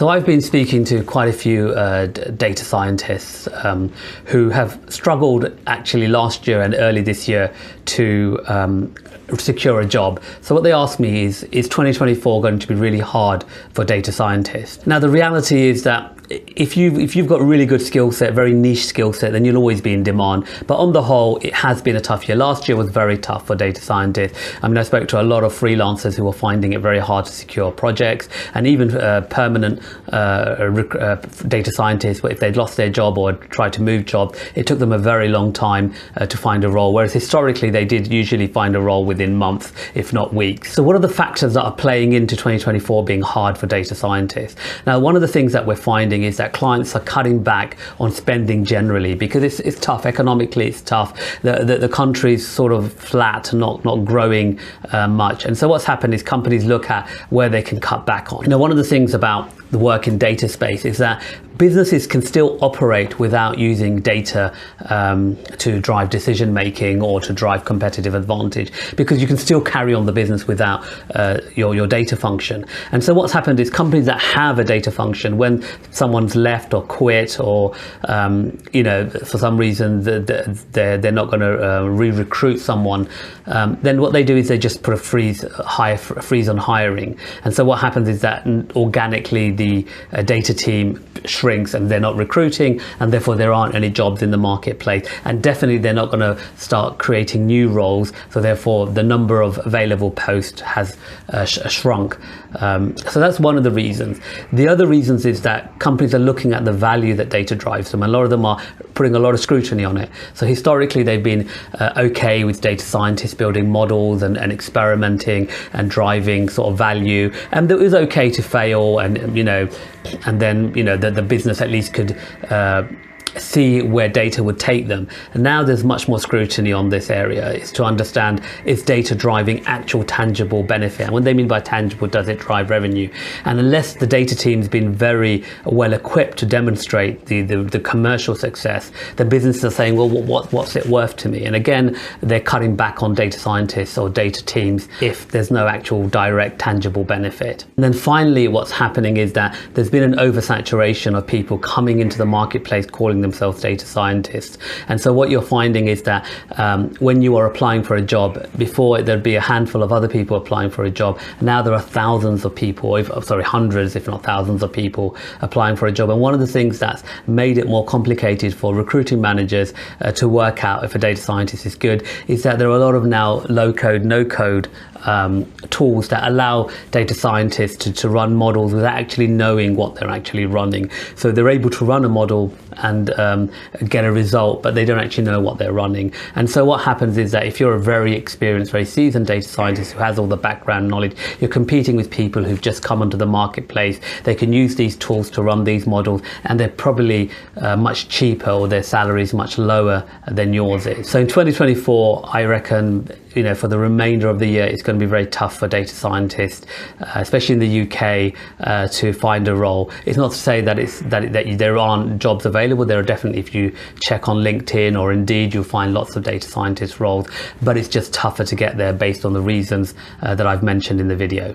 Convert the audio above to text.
So I've been speaking to quite a few data scientists who have struggled actually last year and early this year to secure a job. So what they asked me is 2024 going to be really hard for data scientists? Now the reality is that if you've got a really good skill set, very niche skill set, then you'll always be in demand. But on the whole, it has been a tough year. Last year was very tough for data scientists. I mean, I spoke to a lot of freelancers who were finding it very hard to secure projects, and even permanent data scientists, if they'd lost their job or tried to move jobs, it took them a very long time to find a role. Whereas historically, they did usually find a role within months, if not weeks. So what are the factors that are playing into 2024 being hard for data scientists? Now, one of the things that we're finding is that clients are cutting back on spending generally because it's tough economically. It's tough. The country's sort of flat, not growing much. And so what's happened is companies look at where they can cut back on. Now, one of the things about the work in data space is that businesses can still operate without using data to drive decision making or to drive competitive advantage, because you can still carry on the business without your data function. And so what's happened is companies that have a data function, when someone's left or quit or for some reason they're not going to re-recruit someone, then what they do is they just put a freeze on hiring. And so what happens is that organically the data team shrinks and they're not recruiting, and therefore there aren't any jobs in the marketplace, and definitely they're not going to start creating new roles, so therefore the number of available posts has shrunk. So that's one of the reasons. The other reasons is that companies are looking at the value that data drives them. A lot of them are putting a lot of scrutiny on it. So historically they've been okay with data scientists building models and experimenting and driving sort of value, and it was okay to fail, and then the business at least could see where data would take them. And now there's much more scrutiny on this area, is to understand, is data driving actual tangible benefit? And what they mean by tangible, does it drive revenue? And unless the data team's been very well equipped to demonstrate the commercial success, the businesses are saying, well, what's it worth to me? And again, they're cutting back on data scientists or data teams if there's no actual direct tangible benefit. And then finally, what's happening is that there's been an oversaturation of people coming into the marketplace calling themselves data scientists. And so what you're finding is that when you are applying for a job, before there'd be a handful of other people applying for a job, now there are thousands of people, hundreds if not thousands of people applying for a job. And one of the things that's made it more complicated for recruiting managers to work out if a data scientist is good is that there are a lot of now low code, no code tools that allow data scientists to run models without actually knowing what they're actually running. So they're able to run a model and get a result, but they don't actually know what they're running. And so what happens is that if you're a very experienced, very seasoned data scientist who has all the background knowledge, you're competing with people who've just come onto the marketplace. They can use these tools to run these models, and they're probably much cheaper, or their salary is much lower than yours is. So in 2024, I reckon, for the remainder of the year, it's going to be very tough for data scientists, especially in the UK, to find a role. It's not to say that there aren't jobs available. There are definitely, if you check on LinkedIn or Indeed, you'll find lots of data scientist roles, but it's just tougher to get there based on the reasons that I've mentioned in the video.